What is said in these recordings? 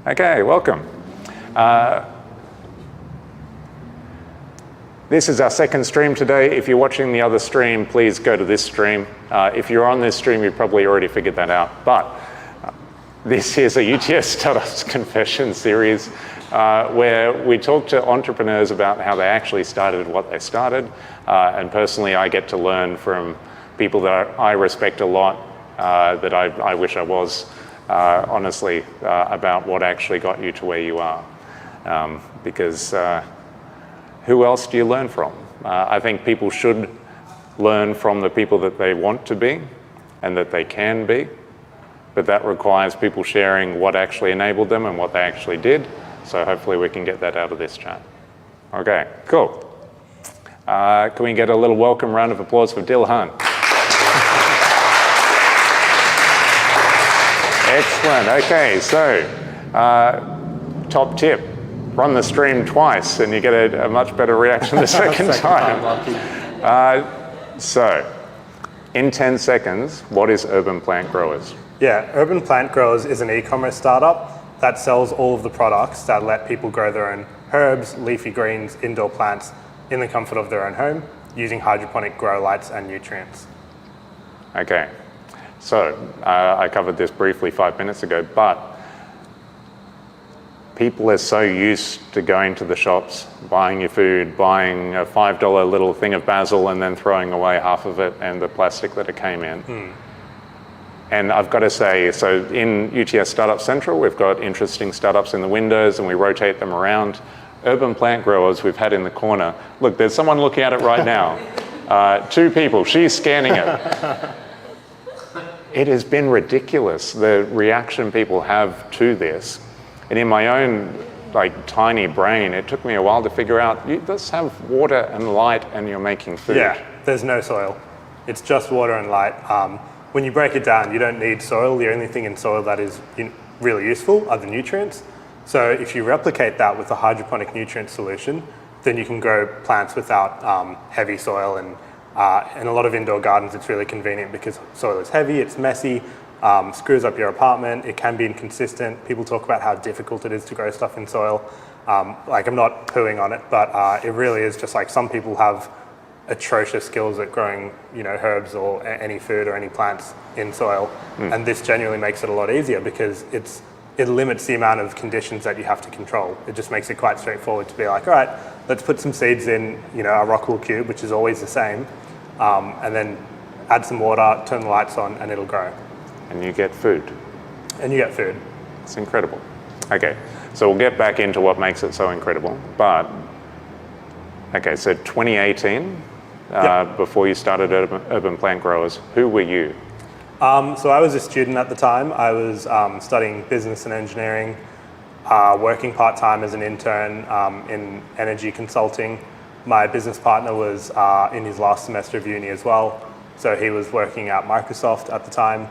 Okay, welcome. This is our second stream today. If you're watching the other stream, please go to this stream. If you're on this stream, you've probably already figured that out. But this is a UTS Startups Confessions series where we talk to entrepreneurs about how they actually started what they started. And personally, I get to learn from people that I respect a lot, that I wish I was, honestly, about what actually got you to where you are. Because who else do you learn from? I think people should learn from the people that they want to be and that they can be, but that requires people sharing what actually enabled them and what they actually did. So hopefully we can get that out of this chat. Okay, cool. Can we get a little welcome round of applause for Dilhan? Excellent. Okay, so top tip. Run the stream twice and you get a much better reaction the second time. So, in 10 seconds, what is Urban Plant Growers? Yeah, Urban Plant Growers is an e-commerce startup that sells all of the products that let people grow their own herbs, leafy greens, indoor plants in the comfort of their own home using hydroponic grow lights and nutrients. Okay, so I covered this briefly 5 minutes ago, but people are so used to going to the shops, buying your food, buying a $5 little thing of basil and then throwing away half of it and the plastic that it came in. And I've got to say, so in UTS Startup Central, we've got interesting startups in the windows and we rotate them around. Urban Plant Growers we've had in the corner. Look, there's someone looking at it right now. 2 people, she's scanning it. It has been ridiculous, the reaction people have to this. And in my own tiny brain, it took me a while to figure out, you just have water and light and you're making food. Yeah, there's no soil. It's just water and light. When you break it down, you don't need soil. The only thing in soil that is really useful are the nutrients. So if you replicate that with a hydroponic nutrient solution, then you can grow plants without heavy soil. And in a lot of indoor gardens, it's really convenient because soil is heavy, it's messy, screws up your apartment, it can be inconsistent. People talk about how difficult it is to grow stuff in soil. I'm not pooing on it, but it really is just some people have atrocious skills at growing, herbs or any food or any plants in soil. And this genuinely makes it a lot easier because it limits the amount of conditions that you have to control. It just makes it quite straightforward to be like, all right, let's put some seeds in, a rock wool cube, which is always the same, and then add some water, turn the lights on, and it'll grow. And you get food. And you get food. It's incredible. Okay, so we'll get back into what makes it so incredible. But, okay, so 2018, before you started Urban Plant Growers, who were you? So I was a student at the time. I was studying business and engineering, working part-time as an intern in energy consulting. My business partner was in his last semester of uni as well. So he was working at Microsoft at the time.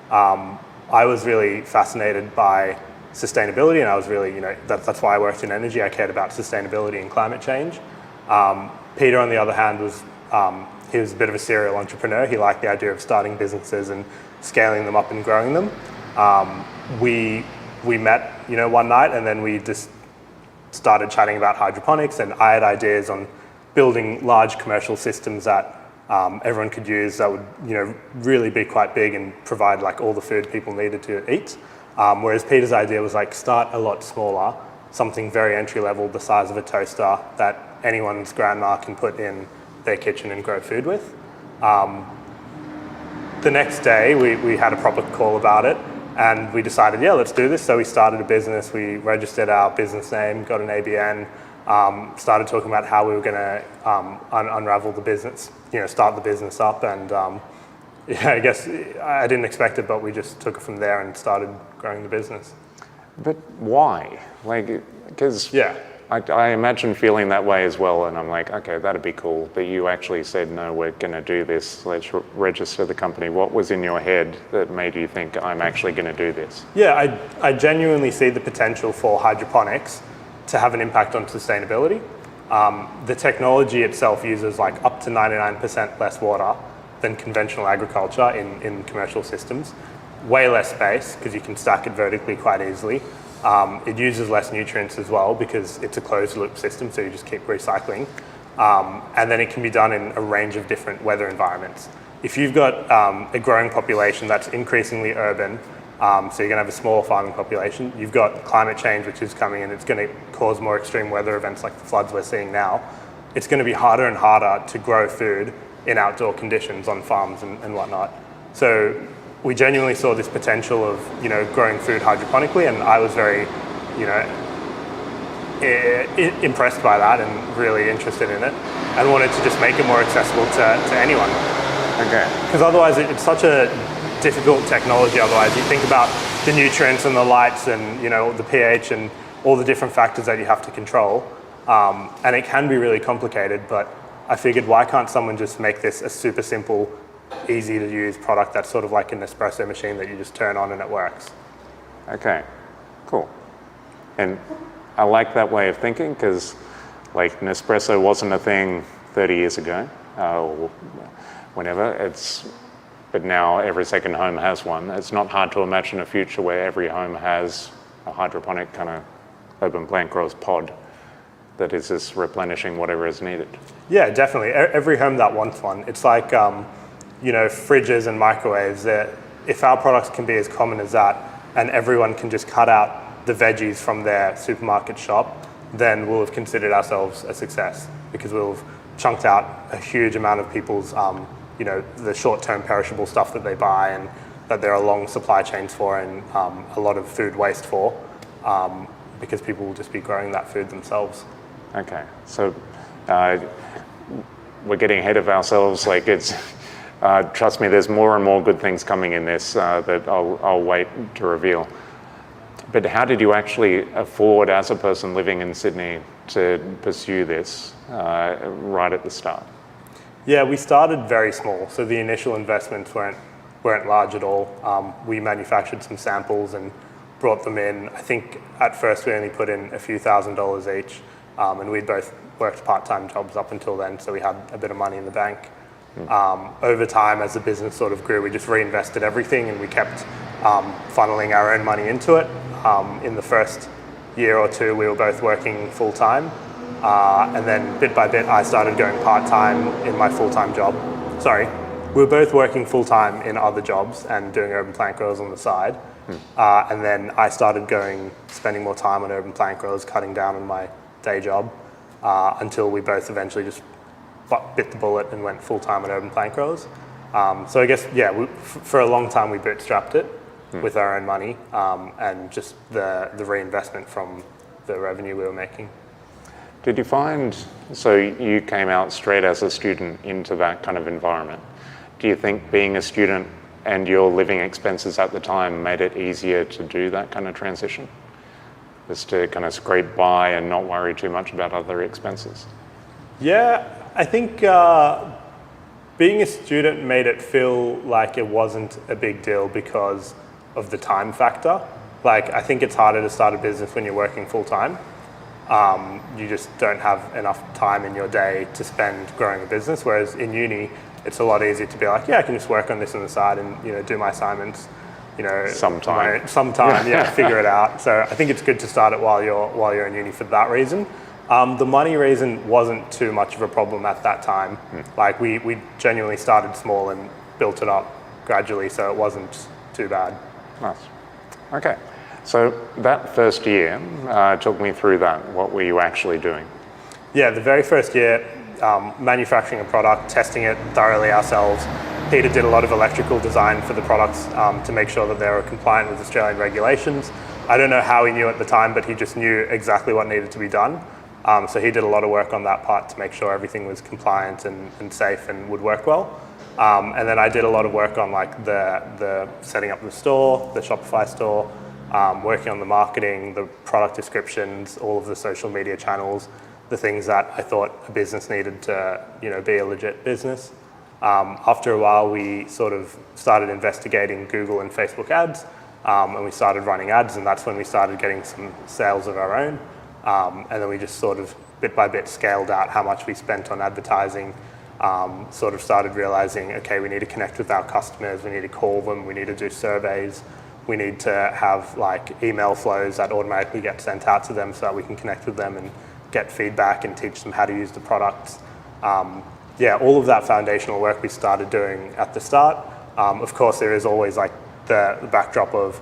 I was really fascinated by sustainability, and I was really, that's why I worked in energy. I cared about sustainability and climate change. Peter, on the other hand, he was a bit of a serial entrepreneur. He liked the idea of starting businesses and scaling them up and growing them. We met, one night, and then we just started chatting about hydroponics, and I had ideas on building large commercial systems that everyone could use that would, really be quite big and provide all the food people needed to eat. Whereas Peter's idea was start a lot smaller, something very entry level, the size of a toaster that anyone's grandma can put in their kitchen and grow food with. The next day we had a proper call about it and we decided, yeah, let's do this. So we started a business, we registered our business name, got an ABN, started talking about how we were going to unravel the business, start the business up, and I guess I didn't expect it, but we just took it from there and started growing the business. But why? Because I imagine feeling that way as well, and I'm like, okay, that'd be cool, but you actually said, no, we're going to do this, let's register the company. What was in your head that made you think, I'm actually going to do this? Yeah, I genuinely see the potential for hydroponics to have an impact on sustainability. The technology itself uses up to 99% less water than conventional agriculture in commercial systems. Way less space, because you can stack it vertically quite easily. It uses less nutrients as well because it's a closed loop system, so you just keep recycling. And then it can be done in a range of different weather environments. If you've got a growing population that's increasingly urban, so you're going to have a smaller farming population, you've got climate change which is coming and it's going to cause more extreme weather events like the floods we're seeing now. It's going to be harder and harder to grow food in outdoor conditions on farms and whatnot. So we genuinely saw this potential of, growing food hydroponically, and I was very, impressed by that and really interested in it, and wanted to just make it more accessible to anyone. Okay. Because otherwise it's such a difficult technology. Otherwise you think about the nutrients and the lights and the pH and all the different factors that you have to control, and it can be really complicated. But I figured, why can't someone just make this a super simple, easy to use product that's sort of like an espresso machine that you just turn on and it works. Okay, cool. And I like that way of thinking because like Nespresso wasn't a thing 30 years ago, or whenever. But now every second home has one. It's not hard to imagine a future where every home has a hydroponic kind of urban plant growth pod that is just replenishing whatever is needed. Yeah, definitely. Every home that wants one. It's like, fridges and microwaves. If our products can be as common as that, and everyone can just cut out the veggies from their supermarket shop, then we'll have considered ourselves a success, because we'll have chunked out a huge amount of people's, the short-term perishable stuff that they buy and that there are long supply chains for, and a lot of food waste for, because people will just be growing that food themselves. Okay, so we're getting ahead of ourselves. Like it's, trust me, there's more and more good things coming in this that I'll wait to reveal. But how did you actually afford, as a person living in Sydney, to pursue this right at the start? Yeah, we started very small, so the initial investments weren't large at all. We manufactured some samples and brought them in. I think at first we only put in a few $1,000s each, and we'd both worked part-time jobs up until then, so we had a bit of money in the bank. Over time, as the business sort of grew, we just reinvested everything, and we kept funneling our own money into it. In the first year or two, we were both working full-time, and then bit by bit, I started going part-time in my full-time job. Sorry, we were both working full-time in other jobs and doing urban plant growers on the side. And then I started spending more time on urban plant growers, cutting down on my day job, until we both eventually just bit the bullet and went full-time on urban plant growers. So I guess, yeah, for a long time we bootstrapped it with our own money, and just the reinvestment from the revenue we were making. Did you find, so you came out straight as a student into that kind of environment. Do you think being a student and your living expenses at the time made it easier to do that kind of transition? Just to kind of scrape by and not worry too much about other expenses? Yeah, I think being a student made it feel like it wasn't a big deal because of the time factor. Like, I think it's harder to start a business when you're working full time. You just don't have enough time in your day to spend growing a business, whereas in uni, it's a lot easier to be like, yeah, I can just work on this on the side and do my assignments, sometime, yeah, figure it out. So I think it's good to start it while you're in uni for that reason. The money reason wasn't too much of a problem at that time. Like we genuinely started small and built it up gradually, so it wasn't too bad. Nice. Okay. So that first year, talk me through that. What were you actually doing? Yeah, the very first year, manufacturing a product, testing it thoroughly ourselves. Peter did a lot of electrical design for the products to make sure that they were compliant with Australian regulations. I don't know how he knew at the time, but he just knew exactly what needed to be done. So he did a lot of work on that part to make sure everything was compliant and safe and would work well. And then I did a lot of work on like the setting up the store, the Shopify store, working on the marketing, the product descriptions, all of the social media channels, the things that I thought a business needed to be a legit business. After a while, we sort of started investigating Google and Facebook ads, and we started running ads, and that's when we started getting some sales of our own. And then we just sort of bit by bit scaled out how much we spent on advertising, sort of started realizing, okay, we need to connect with our customers, we need to call them, we need to do surveys, We need to have like email flows that automatically get sent out to them so that we can connect with them and get feedback and teach them how to use the products. All of that foundational work we started doing at the start. Of course, there is always like the backdrop of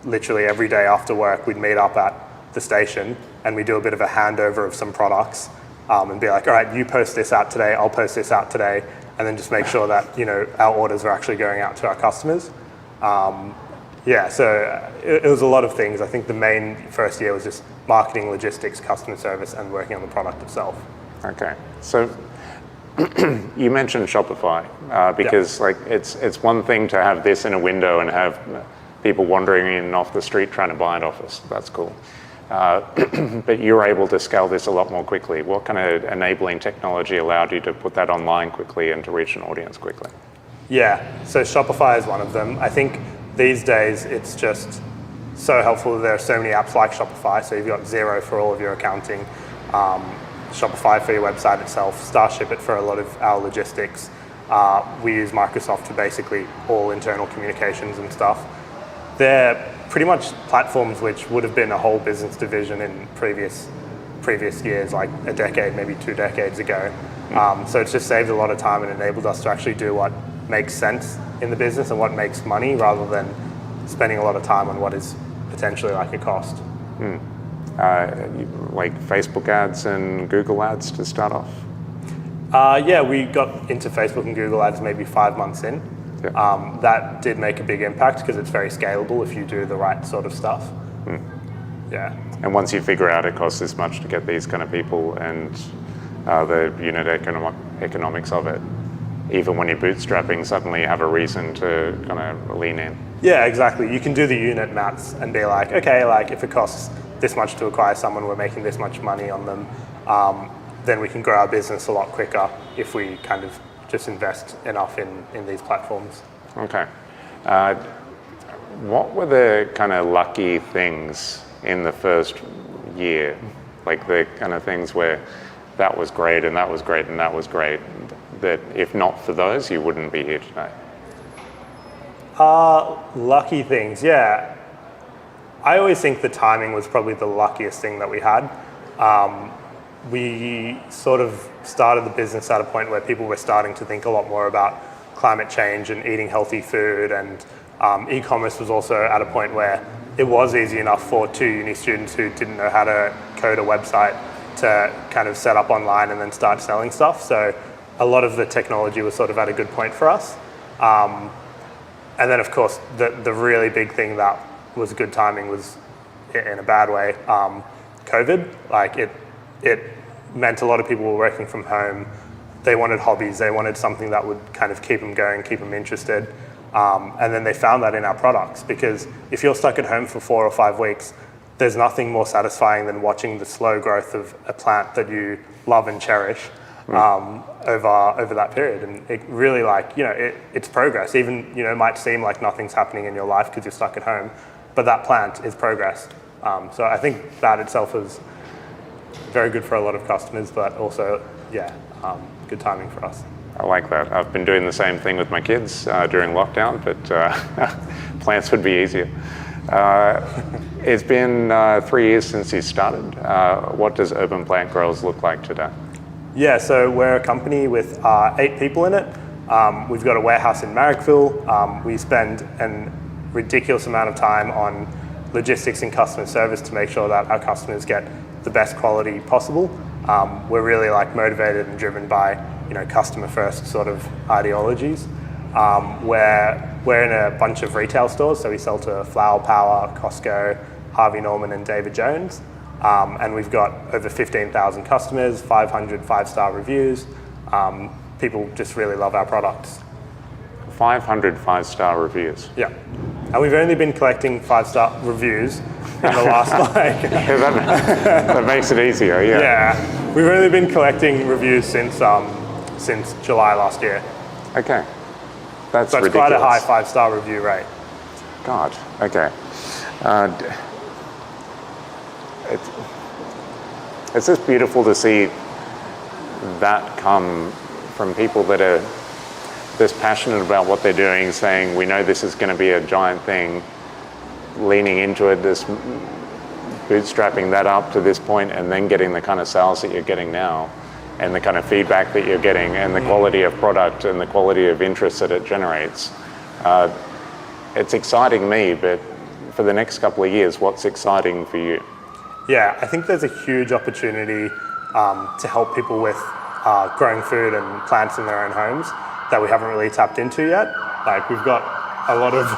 literally every day after work, we'd meet up at the station and we do a bit of a handover of some products and be like, all right, you post this out today, I'll post this out today, and then just make sure that our orders are actually going out to our customers. So it was a lot of things. I think the main first year was just marketing, logistics, customer service, and working on the product itself. Okay, so you mentioned Shopify because like it's one thing to have this in a window and have people wandering in off the street trying to buy it off us. That's cool. But you're able to scale this a lot more quickly. What kind of enabling technology allowed you to put that online quickly and to reach an audience quickly? Yeah, so Shopify is one of them. I think these days it's just so helpful. There are so many apps like Shopify. So you've got Xero for all of your accounting, Shopify for your website itself, Starship it for a lot of our logistics. We use Microsoft for basically all internal communications and stuff. They're pretty much platforms which would have been a whole business division in previous years, like a decade, maybe 2 decades ago. So it's just saved a lot of time and enabled us to actually do what makes sense in the business and what makes money rather than spending a lot of time on what is potentially like a cost. Like Facebook ads and Google ads to start off? We got into Facebook and Google ads maybe 5 months in. Yeah. That did make a big impact because it's very scalable if you do the right sort of stuff. Yeah. And once you figure out it costs this much to get these kind of people and the unit economics of it, even when you're bootstrapping, suddenly you have a reason to kind of lean in. Yeah, exactly. You can do the unit maths and be like, okay, like if it costs this much to acquire someone, we're making this much money on them, then we can grow our business a lot quicker if we kind of just invest enough in these platforms. Okay. What were the kind of lucky things in the first year? Like the kind of things where that was great and that was great and that was great, that if not for those, you wouldn't be here today? Lucky things, yeah. I always think the timing was probably the luckiest thing that we had. We sort of started the business at a point where people were starting to think a lot more about climate change and eating healthy food, and e-commerce was also at a point where it was easy enough for 2 uni students who didn't know how to code a website to kind of set up online and then start selling stuff. So a lot of the technology was sort of at a good point for us. And then of course, the really big thing that was good timing was, in a bad way, COVID. Like it meant a lot of people were working from home. They wanted hobbies. They wanted something that would kind of keep them going, keep them interested. And then they found that in our products, because if you're stuck at home for 4 or 5 weeks, there's nothing more satisfying than watching the slow growth of a plant that you love and cherish over that period. And it really, like, it's progress. Even, it might seem like nothing's happening in your life because you're stuck at home, but that plant is progress. So I think that itself is very good for a lot of customers, but also, good timing for us. I like that. I've been doing the same thing with my kids during lockdown, but plants would be easier. It's been 3 years since you started. What does Urban Plant Growers look like today? Yeah, so we're a company with 8 people in it. We've got a warehouse in Marrickville. We spend a ridiculous amount of time on logistics and customer service to make sure that our customers get the best quality possible. We're really motivated and driven by customer first sort of ideologies. We're in a bunch of retail stores, so we sell to Flower Power, Costco, Harvey Norman, and David Jones. And we've got over 15,000 customers, 500 5-star reviews. People just really love our products. 500 5-star reviews. Yeah. And we've only been collecting 5-star reviews in the last that makes it easier, yeah. Yeah. We've only been collecting reviews since July last year. Okay. That's so it's ridiculous. Quite a high 5-star review rate. God, okay. It's just beautiful to see that come from people that are this passionate about what they're doing, saying, we know this is going to be a giant thing, leaning into it, just bootstrapping that up to this point, and then getting the kind of sales that you're getting now, and the kind of feedback that you're getting, and the quality of product and the quality of interest that it generates. It's exciting me, but for the next couple of years, what's exciting for you? Yeah, I think there's a huge opportunity to help people with growing food and plants in their own homes that we haven't really tapped into yet. Like, we've got a lot of...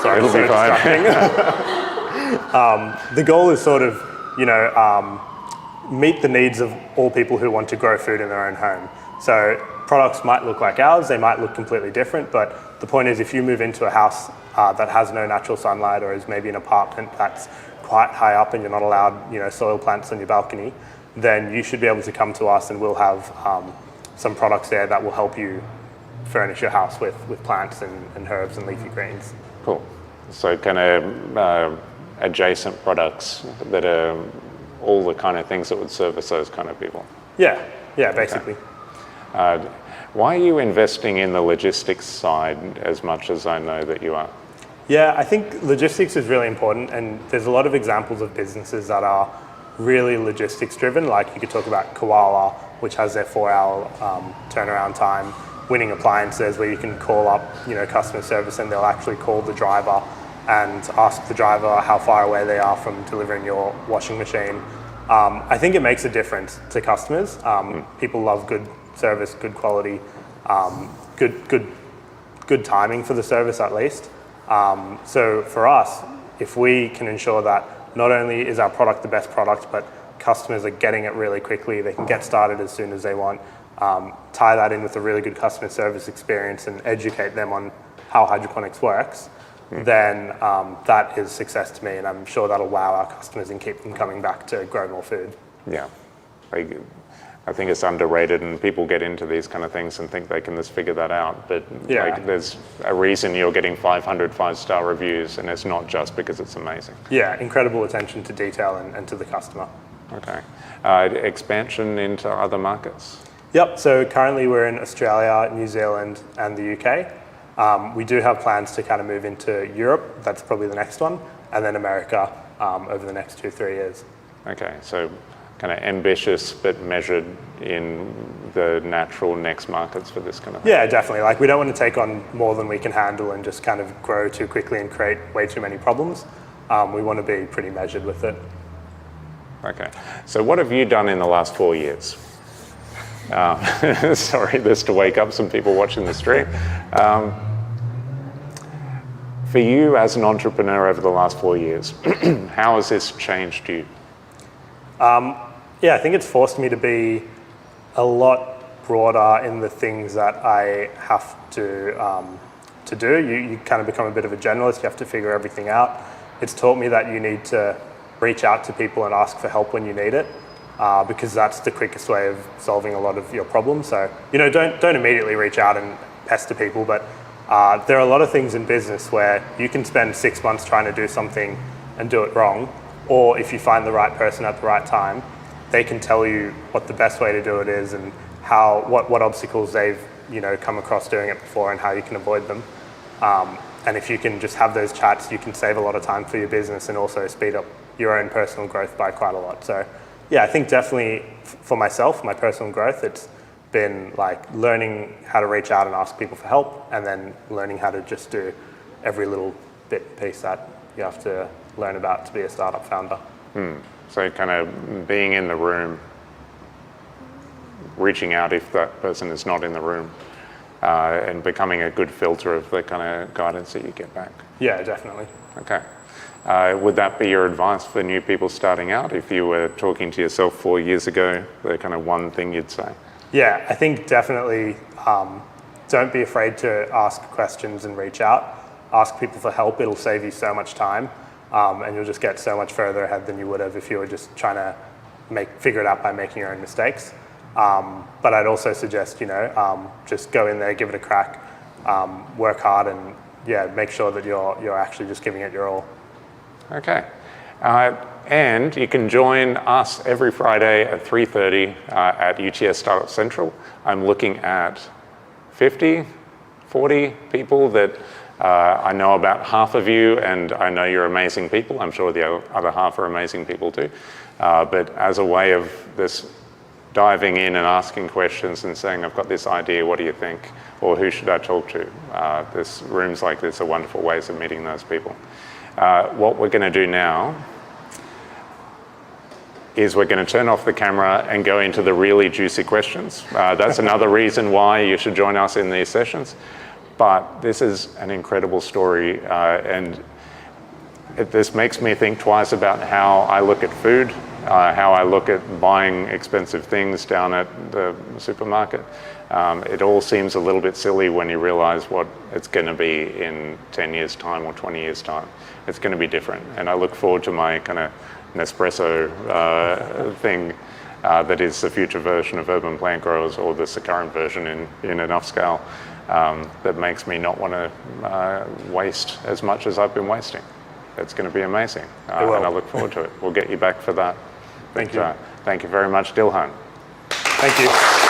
Sorry, it'll be fine. The goal is sort of, meet the needs of all people who want to grow food in their own home. So products might look like ours, they might look completely different, but the point is, if you move into a house that has no natural sunlight, or is maybe an apartment that's quite high up and you're not allowed, soil plants on your balcony, then you should be able to come to us, and we'll have some products there that will help you furnish your house with plants and herbs and leafy greens. Cool. So kind of adjacent products that are all the kind of things that would service those kind of people. Yeah, basically. Okay. Why are you investing in the logistics side as much as I know that you are? Yeah, I think logistics is really important, and there's a lot of examples of businesses that are really logistics driven. Like, you could talk about Koala, which has their 4-hour turnaround time. Winning Appliances, where you can call up, customer service, and they'll actually call the driver and ask the driver how far away they are from delivering your washing machine. I think it makes a difference to customers. People love good service, good quality, good timing for the service at least. So for us, if we can ensure that not only is our product the best product, but customers are getting it really quickly, they can get started as soon as they want, tie that in with a really good customer service experience and educate them on how hydroponics works, then that is success to me, and I'm sure that'll wow our customers and keep them coming back to grow more food. Yeah, I think it's underrated, and people get into these kind of things and think they can just figure that out, but there's a reason you're getting 500 5-star reviews, and it's not just because it's amazing. Yeah, incredible attention to detail and to the customer. Okay. Expansion into other markets? Yep, so currently we're in Australia, New Zealand, and the UK. We do have plans to kind of move into Europe, that's probably the next one, and then America over the next 2-3 years. Okay, so kind of ambitious but measured in the natural next markets for this kind of thing. Yeah, definitely. Like, we don't want to take on more than we can handle and just kind of grow too quickly and create way too many problems. We want to be pretty measured with it. Okay, so what have you done in the last 4 years? Sorry, this to wake up some people watching the stream. For you as an entrepreneur over the last 4 years, how has this changed you? Yeah, I think it's forced me to be a lot broader in the things that I have to do. You kind of become a bit of a generalist, you have to figure everything out. It's taught me that you need to reach out to people and ask for help when you need it, because that's the quickest way of solving a lot of your problems. So, don't immediately reach out and pester people, but there are a lot of things in business where you can spend 6 months trying to do something and do it wrong, or if you find the right person at the right time, they can tell you what the best way to do it is and what obstacles they've come across doing it before and how you can avoid them. And if you can just have those chats, you can save a lot of time for your business and also speed up your own personal growth by quite a lot. So yeah, I think definitely for myself, my personal growth, it's been like learning how to reach out and ask people for help, and then learning how to just do every little piece that you have to learn about to be a startup founder. So kind of being in the room, reaching out if that person is not in the room, and becoming a good filter of the kind of guidance that you get back. Yeah, definitely. Okay. Would that be your advice for new people starting out? If you were talking to yourself 4 years ago, the kind of one thing you'd say? Yeah, I think definitely don't be afraid to ask questions and reach out. Ask people for help, it'll save you so much time, and you'll just get so much further ahead than you would have if you were just trying to figure it out by making your own mistakes. But I'd also suggest, just go in there, give it a crack, work hard, and make sure that you're actually just giving it your all. Okay. And you can join us every Friday at 3:30 at UTS Startup Central. I'm looking at 50, 40 people that I know about half of you, and I know you're amazing people. I'm sure the other half are amazing people too. But as a way of this diving in and asking questions and saying, I've got this idea, what do you think? Or who should I talk to? Rooms like this are wonderful ways of meeting those people. What we're going to do now is we're going to turn off the camera and go into the really juicy questions. That's another reason why you should join us in these sessions. But this is an incredible story, and this makes me think twice about how I look at food, how I look at buying expensive things down at the supermarket. It all seems a little bit silly when you realize what it's going to be in 10 years' time or 20 years' time. It's going to be different. And I look forward to my kind of Nespresso thing that is the future version of urban plant growers, or the current version in enough scale that makes me not want to waste as much as I've been wasting. It's going to be amazing, and I look forward to it. We'll get you back for that. Thank you. Thank you very much, Dilhan. Thank you.